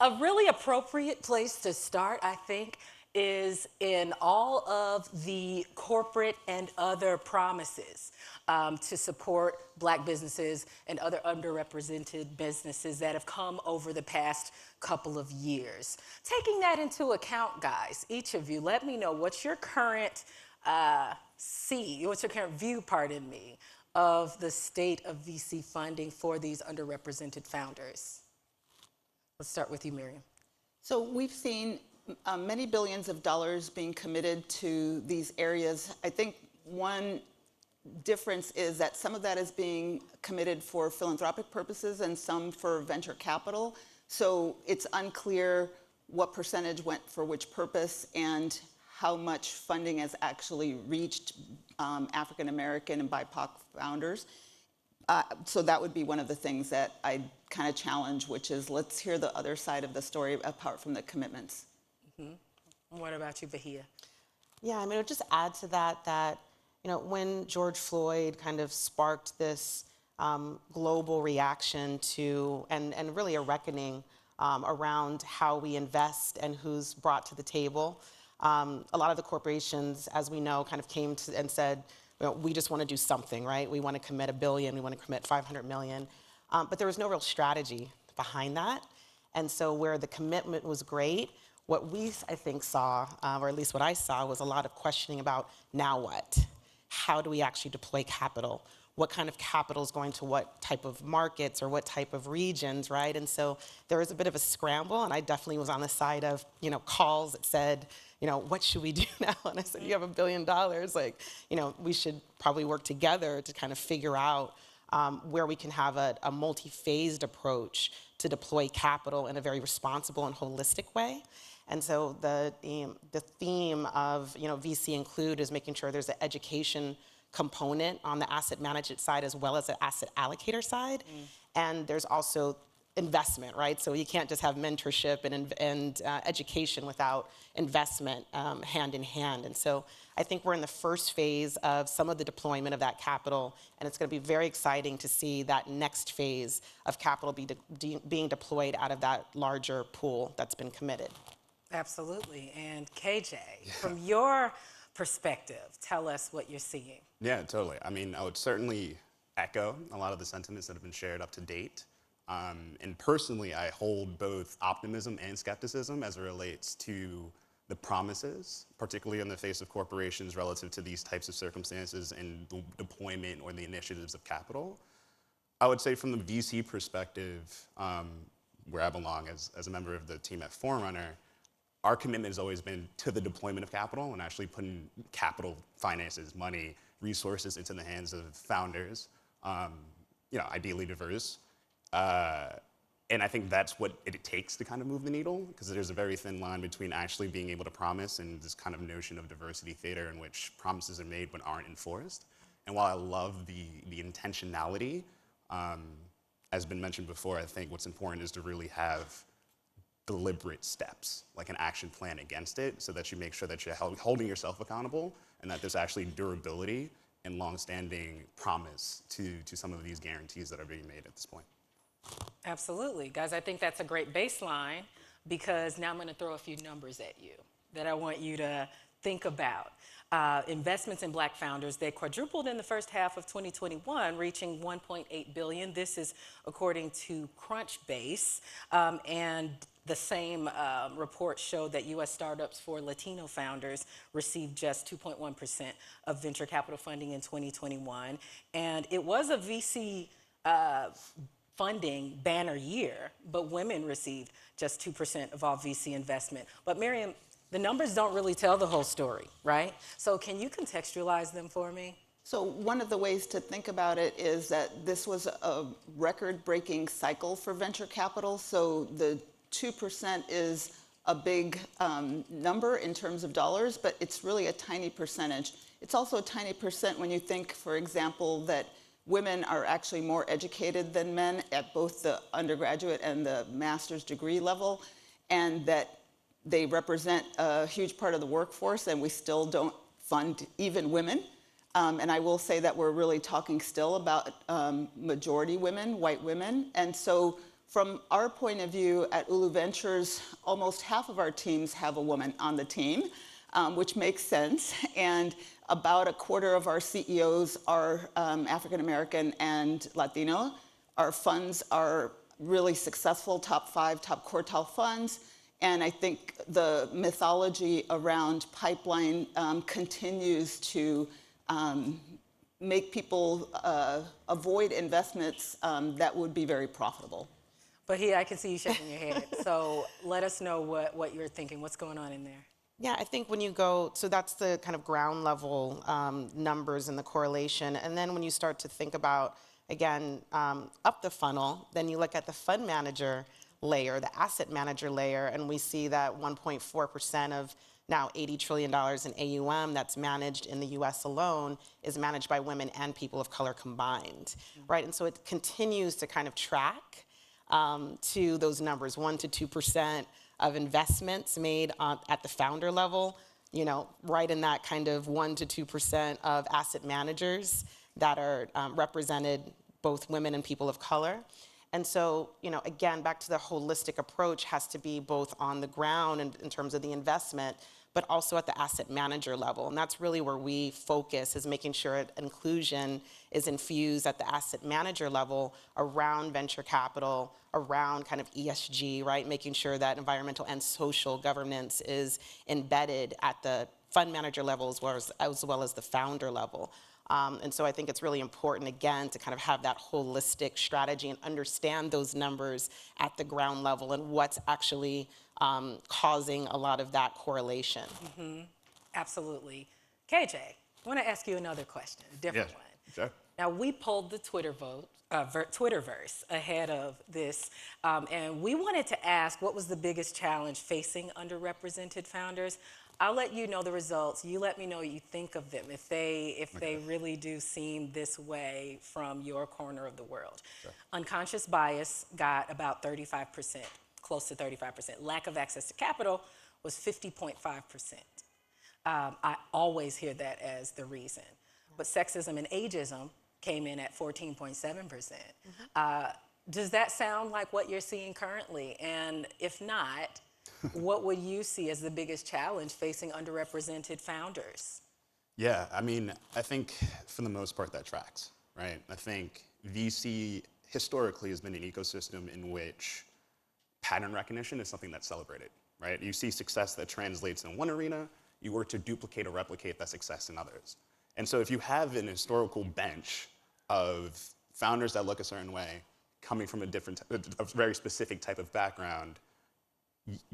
A really appropriate place to start, I think, is in all of the corporate and other promises to support Black businesses and other underrepresented businesses that have come over the past couple of years. Taking that into account, guys, each of you, let me know what's your current what's your current view, pardon me, of the state of VC funding for these underrepresented founders? Let's start with you, Miriam. So we've seen many billions of dollars being committed to these areas. I think one difference is that some of that is being committed for philanthropic purposes and some for venture capital. So it's unclear what percentage went for which purpose and how much funding has actually reached African American and BIPOC founders. So that would be one of the things that I kind of challenge, which is let's hear the other side of the story apart from the commitments. Mm-hmm. What about you, Bahiyah? Yeah, I mean, it would just add to that, when George Floyd kind of sparked this global reaction to, and really a reckoning around how we invest and who's brought to the table. A lot of the corporations, as we know, kind of came to and said, we just want to do something, right? We want to commit $1 billion, we want to commit $500 million. But there was no real strategy behind that. And so where the commitment was great, what we, I think, saw, or at least what I saw, was a lot of questioning about now what? How do we actually deploy capital? What kind of capital is going to what type of markets or what type of regions, right? And so there was a bit of a scramble, and I definitely was on the side of, calls that said, what should we do now? And I said, you have $1 billion, we should probably work together to kind of figure out where we can have a multi-phased approach to deploy capital in a very responsible and holistic way. And so the theme of VC Include is making sure there's an education component on the asset management side as well as the asset allocator side. And there's also investment, right? So you can't just have mentorship and education without investment hand in hand. And so I think we're in the first phase of some of the deployment of that capital, and it's going to be very exciting to see that next phase of capital being deployed out of that larger pool that's been committed. Absolutely. And KJ, from your perspective, tell us what you're seeing. Yeah, totally. I mean, I would certainly echo a lot of the sentiments that have been shared up to date. And personally, I hold both optimism and skepticism as it relates to the promises, particularly in the face of corporations relative to these types of circumstances and the deployment or the initiatives of capital. I would say from the VC perspective, where I belong as a member of the team at Forerunner, our commitment has always been to the deployment of capital and actually putting capital, finances, money, resources into the hands of founders, ideally diverse. And I think that's what it takes to kind of move the needle, because there's a very thin line between actually being able to promise and this kind of notion of diversity theater in which promises are made but aren't enforced. And while I love the intentionality, as been mentioned before, I think what's important is to really have deliberate steps, like an action plan against it, so that you make sure that you're holding yourself accountable and that there's actually durability and longstanding promise to some of these guarantees that are being made at this point. Absolutely. Guys, I think that's a great baseline, because now I'm going to throw a few numbers at you that I want you to think about. Investments in Black founders, they quadrupled in the first half of 2021, reaching $1.8 billion. This is according to Crunchbase. And the same report showed that U.S. startups for Latino founders received just 2.1% of venture capital funding in 2021. And it was a VC funding banner year, but women received just 2% of all VC investment. But Miriam, the numbers don't really tell the whole story, right? So can you contextualize them for me? So one of the ways to think about it is that this was a record-breaking cycle for venture capital. So the 2% is a big number in terms of dollars, but it's really a tiny percentage. It's also a tiny percent when you think, for example, that women are actually more educated than men at both the undergraduate and the master's degree level, and that they represent a huge part of the workforce, and we still don't fund even women. And I will say that we're really talking still about majority women, white women. And so From our point of view at Ulu Ventures, almost half of our teams have a woman on the team, which makes sense. And about a quarter of our CEOs are African American and Latino. Our funds are really successful, top 5, top quartile funds. And I think the mythology around pipeline continues to make people avoid investments that would be very profitable. Bahiyah, I can see you shaking your head. So let us know what you're thinking. What's going on in there? Yeah, I think when you go, so that's the kind of ground level numbers and the correlation. And then when you start to think about, again, up the funnel, then you look at the fund manager layer, the asset manager layer, and we see that 1.4% of now $80 trillion in AUM that's managed in the US alone is managed by women and people of color combined, right? And so it continues to kind of track to those numbers, 1 to 2% of investments made at the founder level, you know, right in that kind of 1 to 2% of asset managers that are represented both women and people of color. And so, you know, again, back to the holistic approach has to be both on the ground in terms of the investment, but also at the asset manager level. And that's really where we focus, is making sure inclusion is infused at the asset manager level around venture capital, around kind of ESG, right? Making sure that environmental and social governance is embedded at the fund manager level as well as the founder level. And so I think it's really important, again, to kind of have that holistic strategy and understand those numbers at the ground level and what's actually causing a lot of that correlation. Mm-hmm. Absolutely. KJ, I want to ask you another question, a different one. Sure. Now, we pulled the Twitterverse ahead of this, and we wanted to ask what was the biggest challenge facing underrepresented founders. I'll let you know the results. You let me know what you think of them, if they really do seem this way from your corner of the world. Sure. Unconscious bias got about 35%, close to 35%. Lack of access to capital was 50.5%. I always hear that as the reason. But sexism and ageism came in at 14.7%. Does that sound like what you're seeing currently? And if not, what would you see as the biggest challenge facing underrepresented founders? Yeah, I mean, I think for the most part that tracks, right? I think VC historically has been an ecosystem in which pattern recognition is something that's celebrated, right? You see success that translates in one arena, you work to duplicate or replicate that success in others. And so if you have an historical bench of founders that look a certain way, coming from a very specific type of background,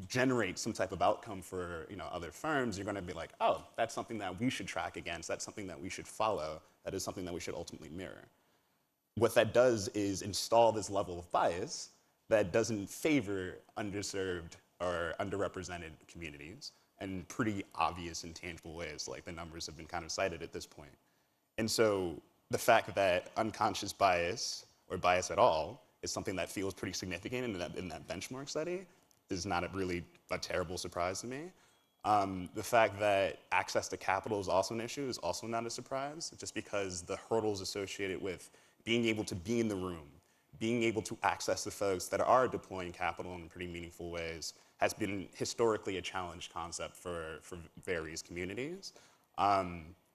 generate some type of outcome for, you know, other firms, you're going to be like, oh, that's something that we should track against, that's something that we should follow, that is something that we should ultimately mirror. What that does is install this level of bias that doesn't favor underserved or underrepresented communities in pretty obvious and tangible ways, like the numbers have been kind of cited at this point. And so the fact that unconscious bias or bias at all is something that feels pretty significant in that benchmark study is not really a terrible surprise to me. The fact that access to capital is also an issue is also not a surprise, just because the hurdles associated with being able to be in the room, being able to access the folks that are deploying capital in pretty meaningful ways has been historically a challenged concept for various communities.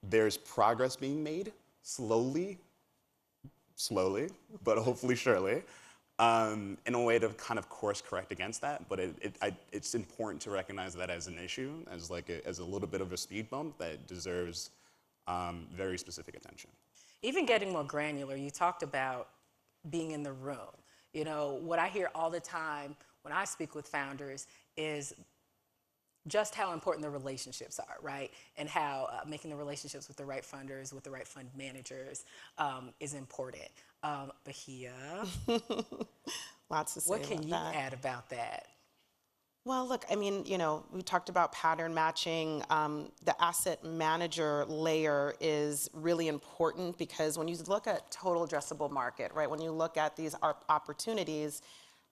There's progress being made, slowly, but hopefully surely, in a way to kind of course correct against that. But it's important to recognize that as an issue, as a little bit of a speed bump that deserves very specific attention. Even getting more granular, you talked about being in the room. You know, what I hear all the time when I speak with founders is just how important the relationships are, right? And how making the relationships with the right funders, with the right fund managers is important. Bahiyah, Lots to say what can about you that. add about that? Well, look, I mean, you know, we talked about pattern matching. The asset manager layer is really important because when you look at total addressable market, right, when you look at these opportunities,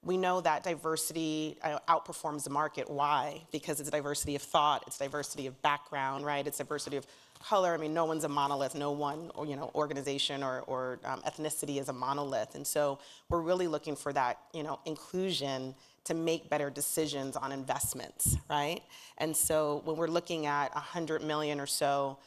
we know that diversity outperforms the market. Why? Because it's diversity of thought, it's diversity of background, right? It's diversity of color. I mean, no one's a monolith. No one, organization or ethnicity is a monolith. And so we're really looking for that, inclusion to make better decisions on investments, right? And so when we're looking at 100 million or so,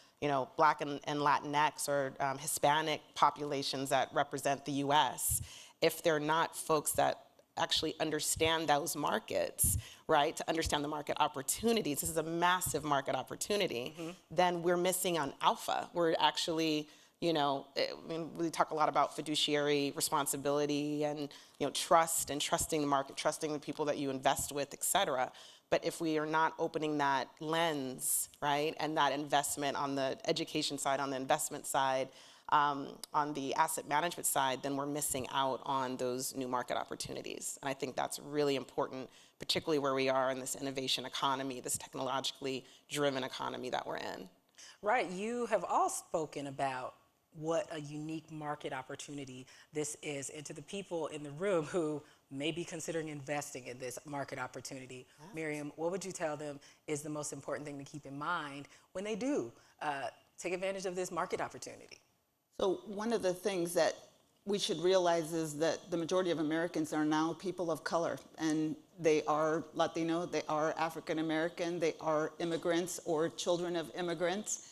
Black and Latinx or Hispanic populations that represent the U.S., if they're not folks that actually understand those markets, right, to understand the market opportunities, this is a massive market opportunity, then we're missing on alpha. We're actually, we talk a lot about fiduciary responsibility and, trust and trusting the market, trusting the people that you invest with, et cetera. But if we are not opening that lens, right, and that investment on the education side, on the investment side, on the asset management side, then we're missing out on those new market opportunities. And I think that's really important, particularly where we are in this innovation economy, this technologically driven economy that we're in. Right, you have all spoken about what a unique market opportunity this is, and to the people in the room who may be considering investing in this market opportunity. Yes. Miriam, what would you tell them is the most important thing to keep in mind when they do take advantage of this market opportunity? So one of the things that we should realize is that the majority of Americans are now people of color, and they are Latino, they are African American, they are immigrants or children of immigrants.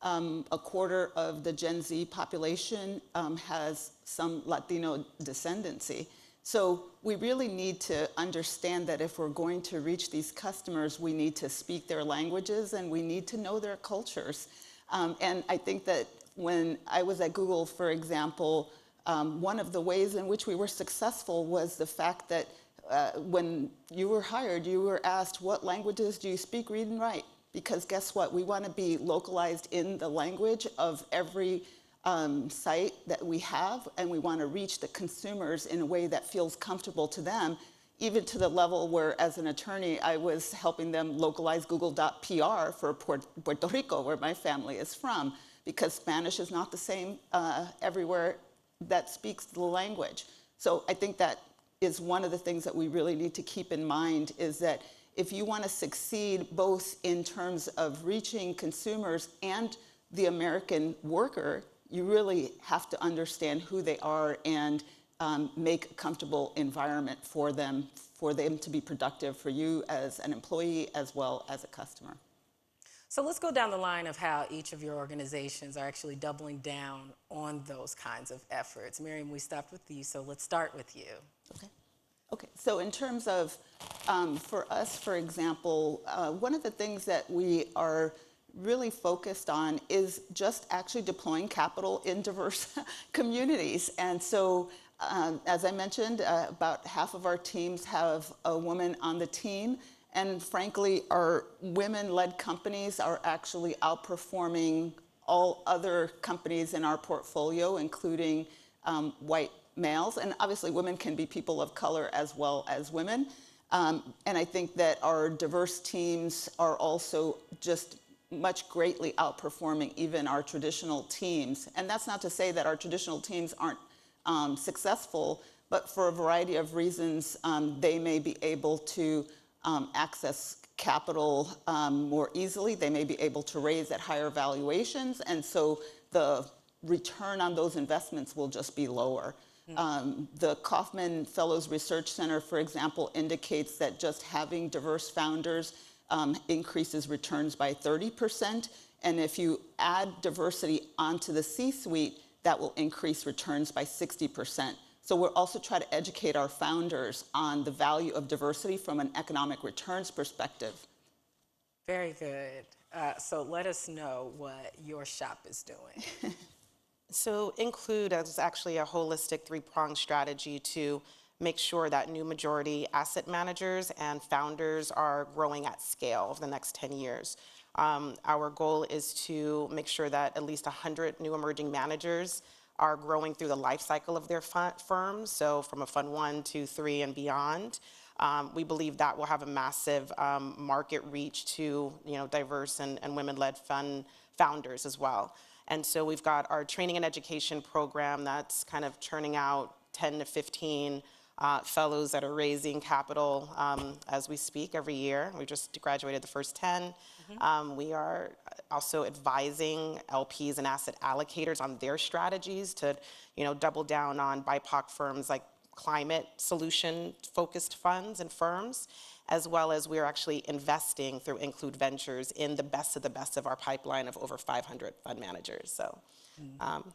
A quarter of the Gen Z population has some Latino descendancy. So we really need to understand that if we're going to reach these customers, we need to speak their languages and we need to know their cultures. And I think that when I was at Google, for example, one of the ways in which we were successful was the fact that when you were hired, you were asked, what languages do you speak, read, and write? Because guess what? We want to be localized in the language of every site that we have, and we want to reach the consumers in a way that feels comfortable to them, even to the level where, as an attorney, I was helping them localize Google.pr for Puerto Rico, where my family is from, because Spanish is not the same everywhere that speaks the language. So I think that is one of the things that we really need to keep in mind, is that if you want to succeed both in terms of reaching consumers and the American worker, you really have to understand who they are and make a comfortable environment for them to be productive for you as an employee as well as a customer. So let's go down the line of how each of your organizations are actually doubling down on those kinds of efforts. Miriam, we stopped with you, so let's start with you. Okay, so in terms of, for us, for example, one of the things that we are really focused on is just actually deploying capital in diverse communities. And so, as I mentioned, about half of our teams have a woman on the team. And frankly, our women-led companies are actually outperforming all other companies in our portfolio, including white males. And obviously, women can be people of color as well as women. And I think that our diverse teams are also just much greatly outperforming even our traditional teams. And that's not to say that our traditional teams aren't successful, but for a variety of reasons, they may be able to access capital more easily. They may be able to raise at higher valuations, and so the return on those investments will just be lower. The Kauffman Fellows Research Center, for example, indicates that just having diverse founders increases returns by 30%, and if you add diversity onto the C-suite, that will increase returns by 60%. So we're also trying to educate our founders on the value of diversity from an economic returns perspective. Very good. So let us know what your shop is doing. So Include is actually a holistic three-pronged strategy to make sure that new majority asset managers and founders are growing at scale over the next 10 years. Our goal is to make sure that at least 100 new emerging managers are growing through the life cycle of their firms, so from a fund 1, 2, 3, and beyond. We believe that will have a massive market reach to diverse and women-led fund founders as well. And so we've got our training and education program that's kind of churning out 10 to 15 fellows that are raising capital as we speak every year. We just graduated the first 10. We are also advising LPs and asset allocators on their strategies to, double down on BIPOC firms like climate solution focused funds and firms, as well as we're actually investing through Include Ventures in the best of our pipeline of over 500 fund managers. So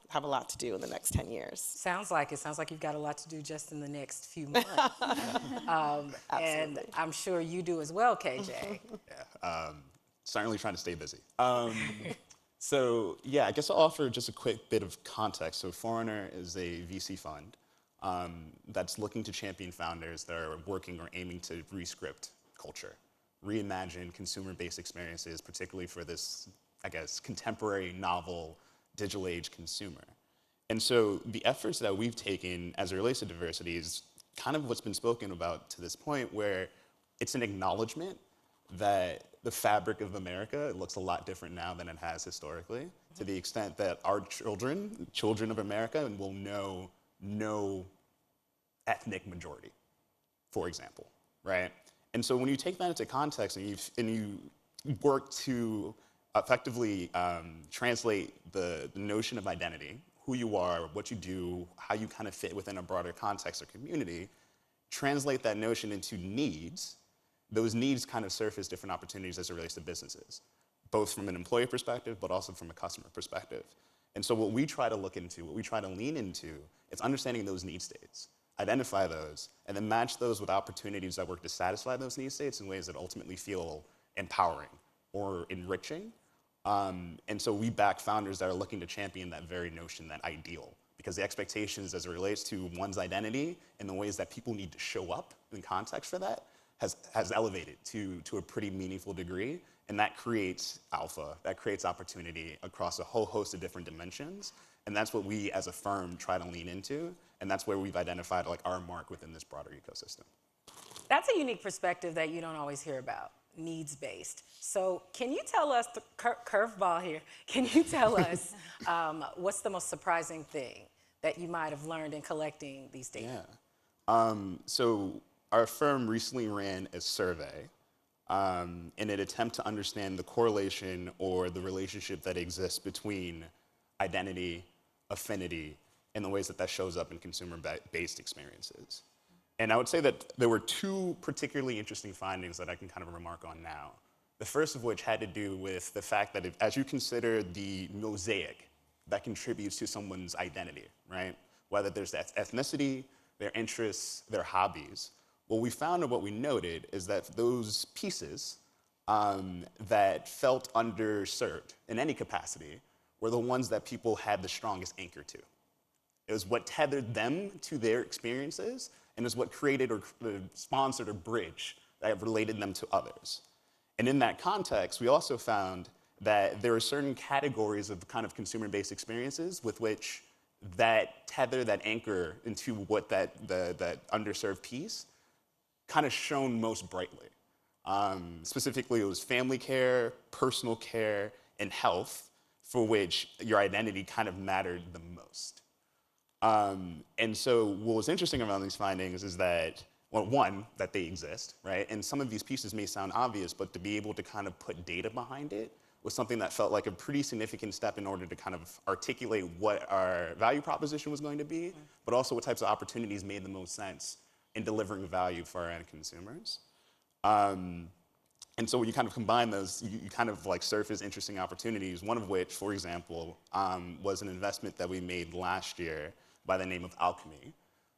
have a lot to do in the next 10 years. Sounds like it. Sounds like you've got a lot to do just in the next few months. And I'm sure you do as well, KJ. Certainly trying to stay busy. So yeah, I guess I'll offer just a quick bit of context. So Forerunner is a VC fund that's looking to champion founders that are working or aiming to rescript culture, reimagine consumer-based experiences, particularly for this, I guess, contemporary, novel, digital age consumer. And so the efforts that we've taken as it relates to diversity is kind of what's been spoken about to this point, where it's an acknowledgement that the fabric of America looks a lot different now than it has historically, to the extent that our children of America, will know no ethnic majority, for example, right? And so when you take that into context and you work to effectively translate the notion of identity, who you are, what you do, how you kind of fit within a broader context or community, translate that notion into needs, those needs kind of surface different opportunities as it relates to businesses, both from an employee perspective, but also from a customer perspective. And so what we try to look into, what we try to lean into, is understanding those need states, identify those, and then match those with opportunities that work to satisfy those need states in ways that ultimately feel empowering or enriching. And so we back founders that are looking to champion that very notion, that ideal, because the expectations as it relates to one's identity and the ways that people need to show up in context for that has elevated to a pretty meaningful degree. And that creates alpha, that creates opportunity across a whole host of different dimensions. And that's what we as a firm try to lean into. And that's where we've identified like our mark within this broader ecosystem. That's a unique perspective that you don't always hear about, needs-based. So can you tell us, the curveball here, can you tell us what's the most surprising thing that you might have learned in collecting these data? Yeah. So our firm recently ran a survey in an attempt to understand the correlation or the relationship that exists between identity, affinity, and the ways that that shows up in consumer-based experiences. And I would say that there were two particularly interesting findings that I can kind of remark on now. The first of which had to do with the fact that as you consider the mosaic that contributes to someone's identity, right? Whether there's ethnicity, their interests, their hobbies, what we found and what we noted is that those pieces that felt underserved in any capacity were the ones that people had the strongest anchor to. It was what tethered them to their experiences, and is what created or sponsored a bridge that related them to others. And in that context, we also found that there are certain categories of kind of consumer-based experiences with which that tether, that anchor into what that underserved piece kind of shone most brightly. Specifically, it was family care, personal care, and health, for which your identity kind of mattered the most. And so what was interesting around these findings is that, well, one, that they exist, right? And some of these pieces may sound obvious, but to be able to kind of put data behind it was something that felt like a pretty significant step in order to kind of articulate what our value proposition was going to be, but also what types of opportunities made the most sense in delivering value for our end consumers. And so when you kind of combine those, you kind of like surface interesting opportunities, one of which, for example, was an investment that we made last year by the name of Alchemy,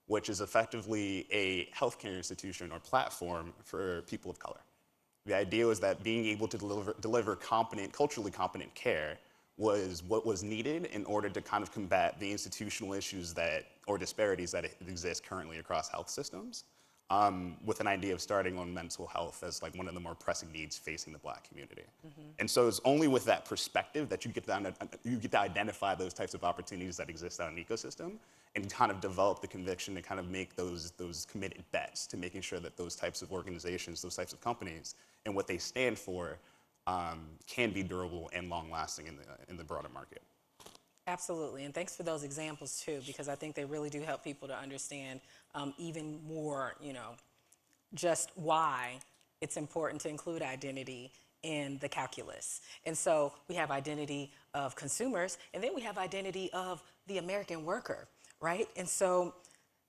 which is effectively a healthcare institution or platform for people of color. The idea was that being able to deliver competent, culturally competent care was what was needed in order to kind of combat the institutional issues that, or disparities that exist currently across health systems, with an idea of starting on mental health as like one of the more pressing needs facing the Black community. And so it's only with that perspective that you get to identify those types of opportunities that exist out in an ecosystem and kind of develop the conviction to kind of make those committed bets to making sure that those types of organizations, those types of companies, and what they stand for can be durable and long-lasting in the broader market. Absolutely, and thanks for those examples too, because I think they really do help people to understand even more, just why it's important to include identity in the calculus. And so we have identity of consumers, and then we have identity of the American worker, right? And so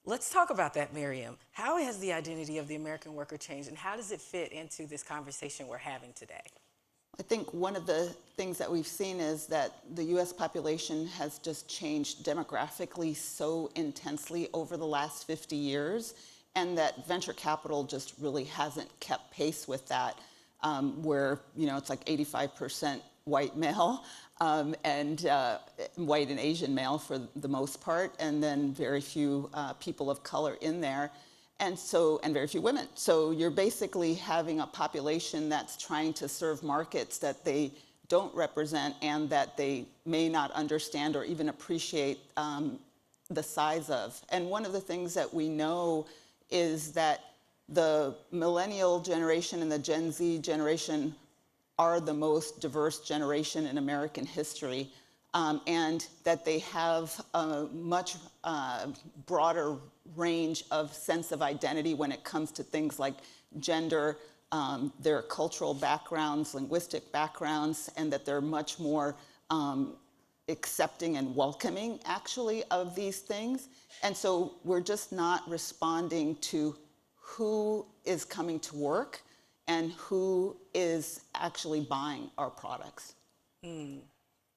let's talk about that, Miriam. How has the identity of the American worker changed, and how does it fit into this conversation we're having today? I think one of the things that we've seen is that the US population has just changed demographically so intensely over the last 50 years, and that venture capital just really hasn't kept pace with that, where it's like 85% white male, and white and Asian male for the most part, and then very few people of color in there. And very few women. So you're basically having a population that's trying to serve markets that they don't represent and that they may not understand or even appreciate the size of. And one of the things that we know is that the millennial generation and the Gen Z generation are the most diverse generation in American history, and that they have a much broader range of sense of identity when it comes to things like gender, their cultural backgrounds, linguistic backgrounds, and that they're much more accepting and welcoming, actually, of these things. And so we're just not responding to who is coming to work and who is actually buying our products.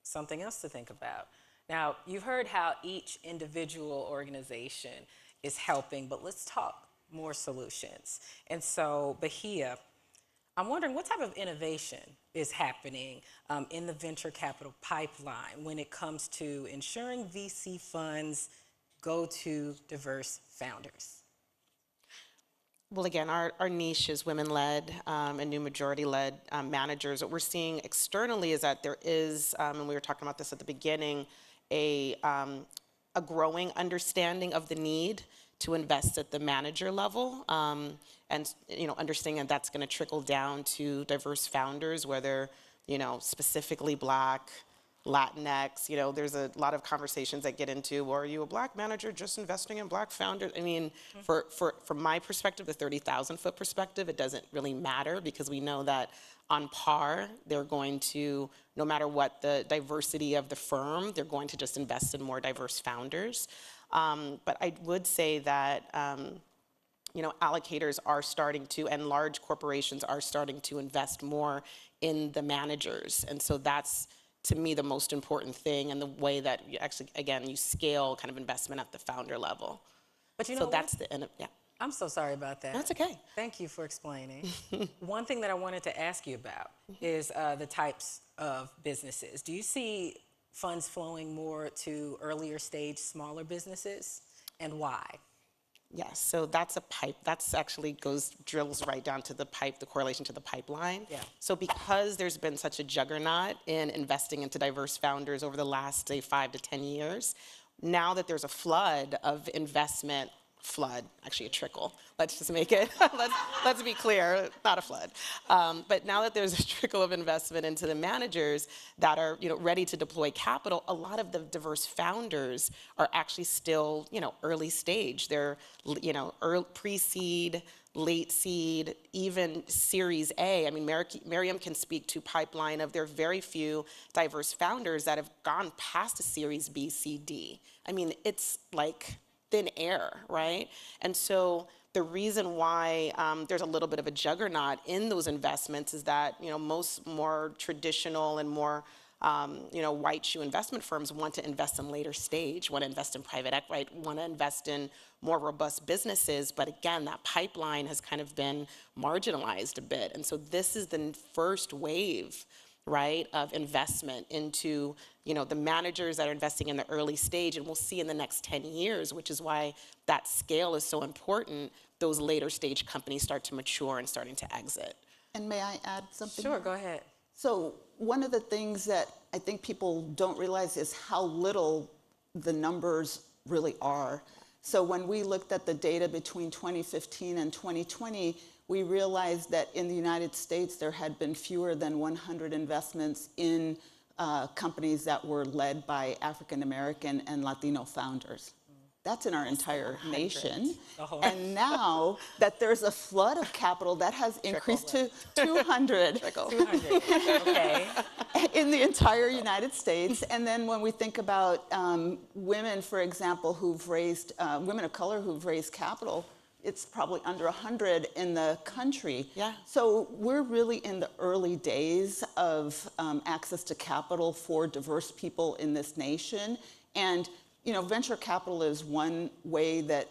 Something else to think about. Now, you've heard how each individual organization is helping, but let's talk more solutions. And so, Bahiyah, I'm wondering what type of innovation is happening in the venture capital pipeline when it comes to ensuring VC funds go to diverse founders? Well, again, our niche is women-led and new majority-led managers. What we're seeing externally is that there is, and we were talking about this at the beginning, a growing understanding of the need to invest at the manager level, and understanding that that's going to trickle down to diverse founders, whether specifically Black, Latinx. There's a lot of conversations that get into, well, are you a Black manager just investing in Black founders? I mean, from my perspective, the 30,000-foot perspective, it doesn't really matter, because we know that on par, they're going to, no matter what the diversity of the firm, they're going to just invest in more diverse founders. But I would say that allocators are starting to, and large corporations are starting to invest more in the managers. And so that's, to me, the most important thing, and the way that you actually, again, you scale kind of investment at the founder level. But so that's the end of, yeah. I'm so sorry about that. That's okay. Thank you for explaining. One thing that I wanted to ask you about is the types of businesses. Do you see funds flowing more to earlier stage, smaller businesses, and why? Yes, so that's a pipe. That's actually drills right down to the pipe, the correlation to the pipeline. Yeah. So because there's been such a juggernaut in investing into diverse founders over the last, say, 5 to 10 years, now that there's a flood of investment, actually a trickle. Let's just make it, let's be clear, not a flood. But now that there's a trickle of investment into the managers that are ready to deploy capital, a lot of the diverse founders are actually still early stage. They're pre-seed, late seed, even Series A. I mean, Miriam can speak to pipeline of there are very few diverse founders that have gone past a Series B, C, D. I mean, it's like thin air, right? And so the reason why there's a little bit of a juggernaut in those investments is that most more traditional and more white shoe investment firms want to invest in later stage, want to invest in private equity, want to invest in more robust businesses. But again, that pipeline has kind of been marginalized a bit. And so this is the first wave, right, of investment into the managers that are investing in the early stage, and we'll see in the next 10 years, which is why that scale is so important, those later stage companies start to mature and starting to exit. And may I add something? Sure, go ahead. So one of the things that I think people don't realize is how little the numbers really are. So when we looked at the data between 2015 and 2020, we realized that in the United States, there had been fewer than 100 investments in companies that were led by African American and Latino founders. That's in our entire nation. The whole- And now that there's a flood of capital that has increased to 200 200. Okay. in the entire United States. And then when we think about women, for example, women of color who've raised capital, it's probably under 100 in the country. Yeah. So we're really in the early days of access to capital for diverse people in this nation. And venture capital is one way that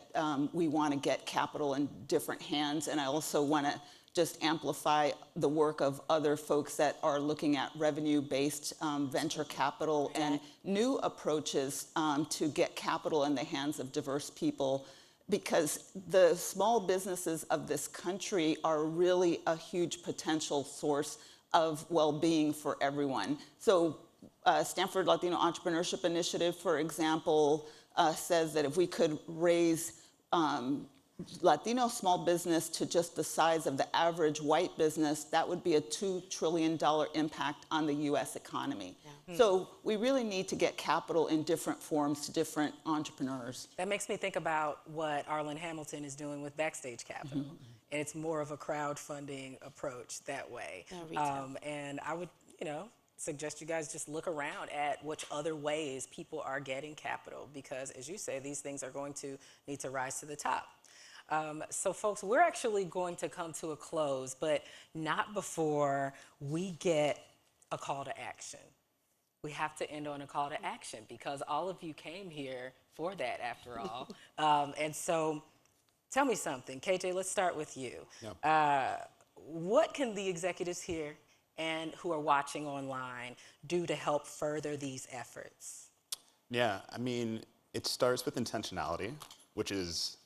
we want to get capital in different hands. And I also want to just amplify the work of other folks that are looking at revenue-based venture capital and new approaches to get capital in the hands of diverse people, because the small businesses of this country are really a huge potential source of well-being for everyone. So Stanford Latino Entrepreneurship Initiative, for example, says that if we could raise Latino small business to just the size of the average white business, that would be a $2 trillion impact on the US economy. Yeah. So we really need to get capital in different forms to different entrepreneurs. That makes me think about what Arlen Hamilton is doing with Backstage Capital. And it's more of a crowdfunding approach that way. And I would, suggest you guys just look around at which other ways people are getting capital, because as you say, these things are going to need to rise to the top. So folks, we're actually going to come to a close, but not before we get a call to action. We have to end on a call to action because all of you came here for that after all. And so tell me something. KJ, let's start with you. Yep. What can the executives here and who are watching online do to help further these efforts? Yeah, I mean, it starts with intentionality, which is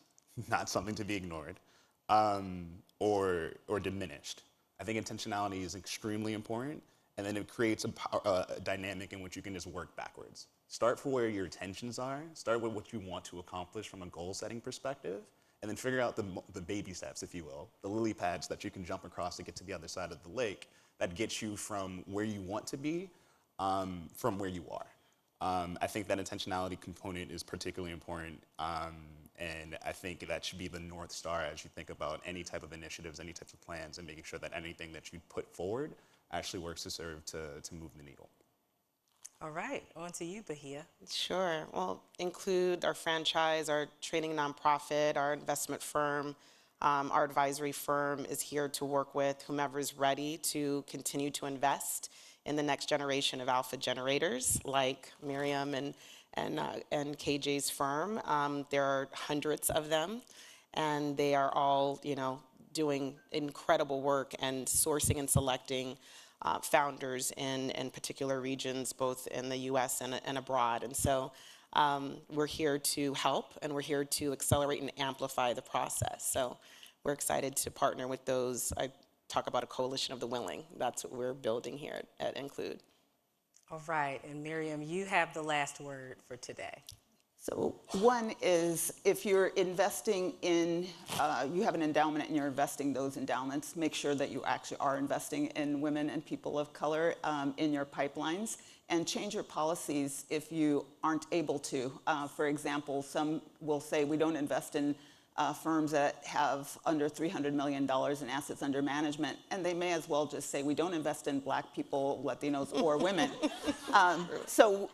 not something to be ignored or diminished. I think intentionality is extremely important, and then it creates a dynamic in which you can just work backwards. Start for where your intentions are, start with what you want to accomplish from a goal-setting perspective, and then figure out the baby steps, if you will, the lily pads that you can jump across to get to the other side of the lake that gets you from where you want to be from where you are. I think that intentionality component is particularly important, and I think that should be the North Star as you think about any type of initiatives, any types of plans, and making sure that anything that you put forward actually works to serve to move the needle. All right, on to you, Bahiyah. Sure. Well, include our franchise, our training nonprofit, our investment firm. Our advisory firm is here to work with whomever is ready to continue to invest in the next generation of alpha generators, like Miriam and KJ's firm. There are hundreds of them, and they are all, doing incredible work and sourcing and selecting founders in particular regions, both in the U.S. and abroad. And so we're here to help, and we're here to accelerate and amplify the process. So we're excited to partner with those. I talk about a coalition of the willing. That's what we're building here at Include. All right, and Miriam, you have the last word for today. So one is, if you're investing in, you have an endowment and you're investing those endowments, make sure that you actually are investing in women and people of color in your pipelines, and change your policies if you aren't able to. For example, some will say we don't invest in firms that have under $300 million in assets under management, and they may as well just say we don't invest in Black people, Latinos, or women. So,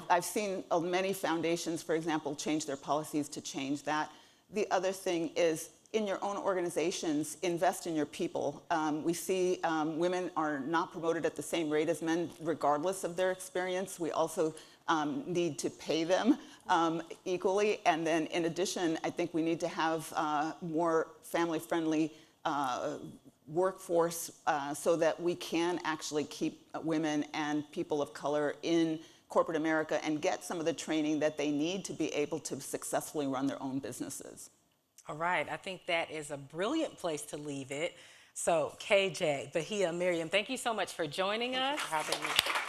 I've seen many foundations, for example, change their policies to change that. The other thing is, in your own organizations, invest in your people. We see women are not promoted at the same rate as men, regardless of their experience. We also need to pay them equally. And then in addition, I think we need to have more family-friendly workforce so that we can actually keep women and people of color in corporate America and get some of the training that they need to be able to successfully run their own businesses. All right, I think that is a brilliant place to leave it. So KJ, Bahiyah, Miriam, thank you so much for joining us. Thank you for having me.